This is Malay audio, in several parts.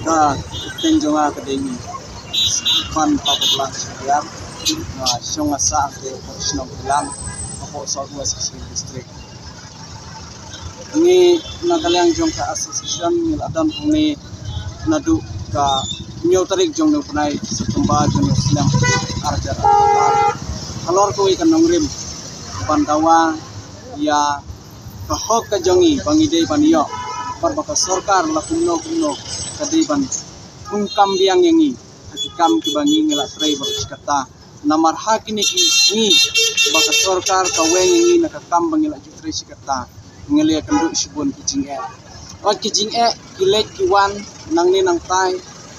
ka tenjonga kadeni fan pabulan sekalian syong asa ke profesional bilang ako Southwest District ini nakaliang jong ka association niladan ni nadu ka nyo tarik jong no punai setumba jong Islam arjar alor ko ikan nongrim bandawa ya kahok ka jongi bangide baniyo parbaka sarkar la kumno kadiban ungkam biang yangi hakikam kibangi ngela tray berkata namar hakini ni baka sarkar kaweng yangi nakakam bangila jutray sikata ngelia kenduk sibun kijing e kilek kiwan nang ni nang tai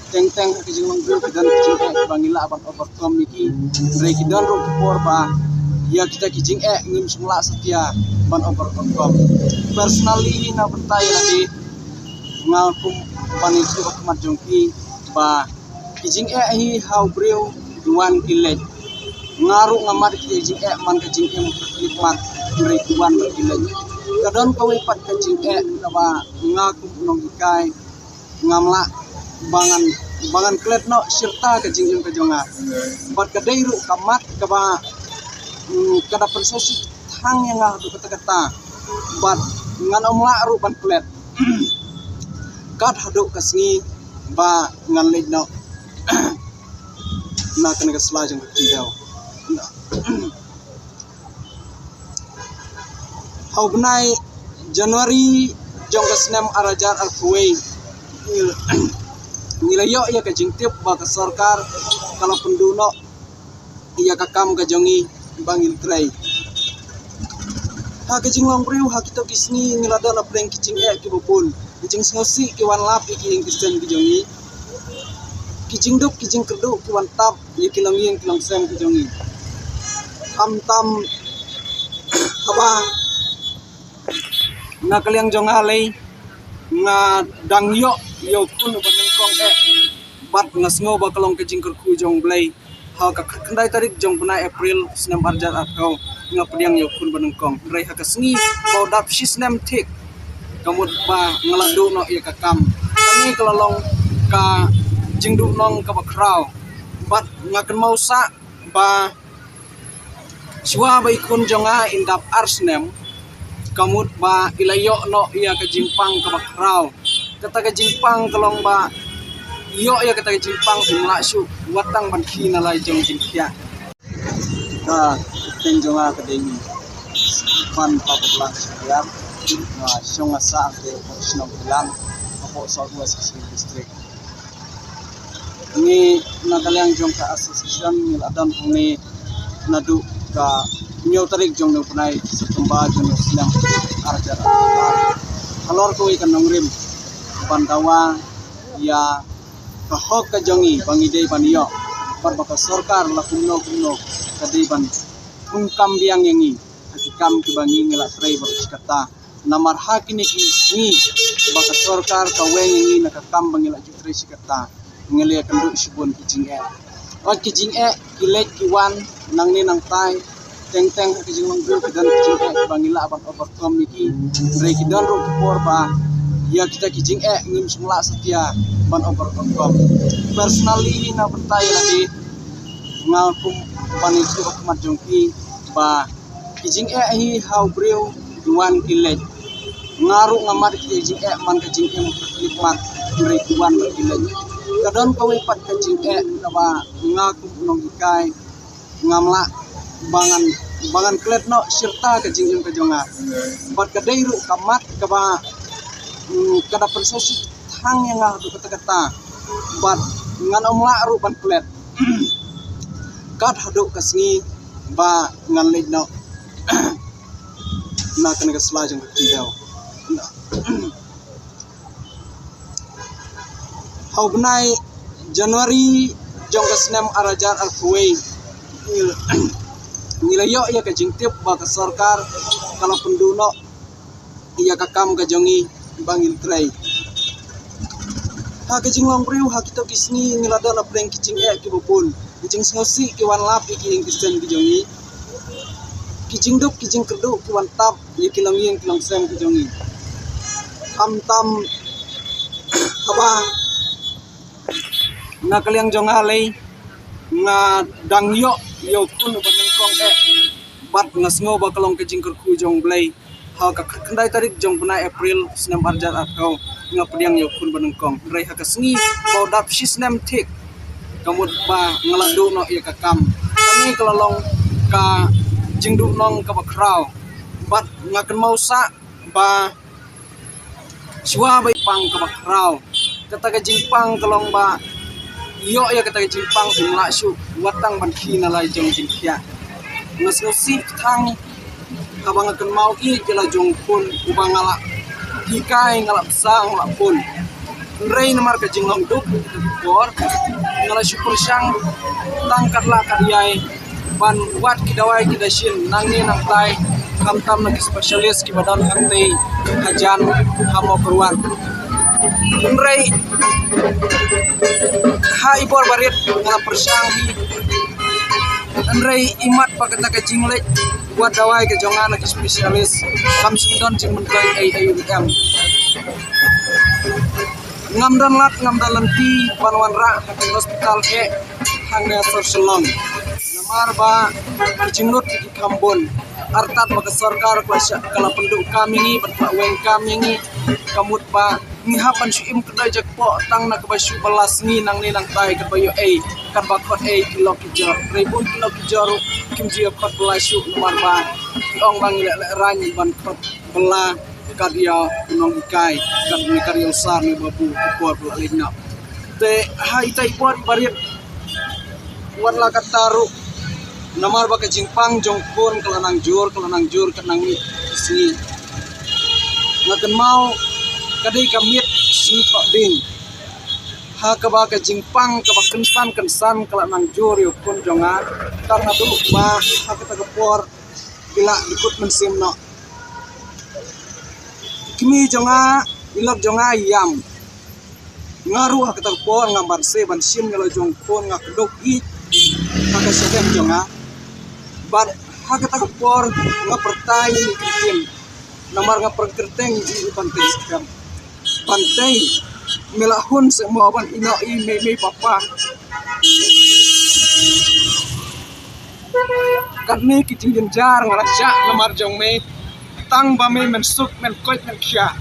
teng kijing manggu dan kijing e bangila abat tom niki re kidan ro korba ya kita kijing ngim semula setia ban tom personally na bentai lagi ngalkum panitu akmat jongki ba kijing hi hau breu duan kilek ngaru ngamat kijing man kijing nikmat re duan kilek kadon kawi pat kijing ba ngakum nong ikai ngamla bangan klet no serta kijing kajonga bat kadairu kamat kaba kada persesi hang yang ngah kata bat ngan omla ru ban klet kad haduk kasngi ba ngan ledno na kana kaslajeng kidau hau benai Januari jong kasnem arajar al kuwei nilayo ya ka jingtip ba ka sarkar kalau penduno iya kakam ka jongi bangil tray ha kijing long priu ha kita kisni ngilada na preng kijing kibupun kijing ngosi kiwan lapi ki Kristen kijongi kijing duk kijing keduk kiwan tap ye kilong yeng kilong sem kijongi tam apa na kaliang jong alai nga dang yo kun baneng kong bat ngasngo ba kalong kijing kerku jong blai ha ka kendai tarik jong puna April snem arjar atau nga pediang yo kun baneng kong rai ha kasngi bau dap sisnem tik kamut ba ngeladu no ya kakam kami kelolong ka jingdu nong ka bakrau bat ngaken mausa ba siwa ba ikun jonga indap arsnem kamut ba ilayo no ya ka jingpang ka bakrau kata ka jingpang kelong ba yo ya kata ka jingpang imla su watang ban khina lai jong jingkia ka tenjonga kadeni fan pabulan sekalian syong asa ke profesional bilang ako Southwest District ini nakaliang jong ka association niladan ni nadu ka nyo tarik jong no punai setumba jong Islam arjar alor ko ikan nongrim bandawa ya kahok ka jongi bangide baniyo parbaka sarkar la kumno kadiban ungkam biang yangi hakikam kibangi ngela tray berkata namar hakini ni baka sarkar kaweng yangi nakakam bangila jutray sikata ngelia kenduk sibun kijing kijing kilek kiwan nang ni nang tai teng kijing manggu dan kijing bangila abat tom niki re kidan ro korba ya kita kijing ngim semula setia ban tom personally na bentai lagi ngalkum panitu akmat jongki ba kijing hi hau breu duan kilek ngaru ngamat kijing man kijing nikmat re duan kilek kadon kawi pat kijing ba ngakum nong ikai ngamla bangan klet no serta kijing kajonga bat kadairu kamat kaba kada persesi hang yang ngah kata bat ngan omla ru ban klet kad haduk kasngi ba ngan ledno na kana kaslajeng kidau hau benai Januari jong kasnem arajar al kuwei nilayo ya ka jingtip ba ka sarkar kalau penduno iya kakam ka jongi bangil tray ha kijing long priu ha kita kisni ngilada na preng kijing kibupun kijing ngosi kiwan lapi ki Kristen kijongi kijing duk kijing keduk kiwan tap ye kilong yeng kilong sem kijongi tam apa nga kaliang jong alay nga dangyo yo kun baneng kong bat nga sngo ba kalong kajing kurku jong blay ha ka kendai tarik jong puna April senam arjar atau nga pediang yo kun baneng kong rai ha ka sngi ba dap sisnem tik kamut ba ngaladu no ya kakam kami kelolong ka jingdu nong ka bakraw bat nga kan mau sa ba siwa ba pang ka bakraw kata ka jingpang kelong ba yo ya kata ka jingpang imla syu watang ban khina lai jong jingkya ngas si thang ka bang kan mau i kala jong pun ubang ngala hikai ngala sang ngala pun rei namar ka jinglong duk bor ngala syukur sang tangkatlah kadiai ban wat kidawai kidasin nangni nang tai kam tam lagi spesialis ki badan hante hajan hamo keruan rei ha ibor barit ngala persang hi rei imat pakata ka jinglek buat dawai ke jongan lagi spesialis kam sundon jing mentai AUM ngamdan lat ngamdan lenti panwan ra di hospital ke hangnya sorselong namar ba jingut di kambon artat maka sarkar kala penduk kami ni berpa weng kami ni kamut ba ngihapan syim kedai jakpo tang nak basyu balas ni nang ni nang tai ke bayo kan bakot kilo kijar ribun kilo kijar kim jia kot belasyu namar ba ong bang le rany ban kot bela karya unong ikai kan ni karya usar ni babu kuat belalina te hai tai kuat barit warla kataru namar ba ka jingpang jongpon kelanang jur kenang mi sini ngaken mau kadai kamit sini tok ding ha ka ba ka jingpang ka ba kensan kelanang jur yo pun jonga karena tu ba ha ka tegepor bila ikut mensim no kimi jonga ilok jonga yam ngaru ha ka tegepor ngambar se ban sim ngalo jongpon ngakedok i ha ka sedem jonga bat hak kita kepor ngapertai ni kitim namar ngaperkerteng di pantai sekarang pantai melahun semua ban ino i me papa karni kiting jenjar ngaraja namar jong me tang ba me mensuk men koit men kya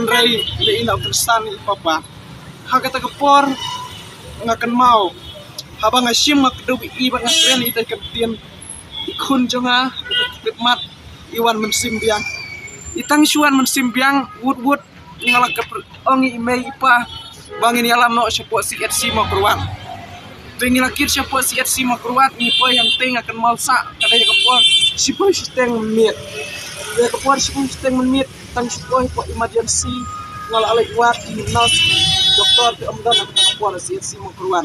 rei le ino kersan i papa hak kita kepor ngakan mau habang asim ngakdubi i ban ngakren i tekeptien ikun jonga mat iwan mensimbiang itang syuan mensimbiang wud ngalak ke ongi imei ipa bangin alam no syapo CRC mau keruan tengi lakir syapo CRC mau keruan ipa yang teng akan malsa kadaya kepor sipo sistem menit ya kepor sipo sistem menit tang sipo ipa emergency ngalak alek wat di nas doktor ke amdan akan kepor CRC mau keruan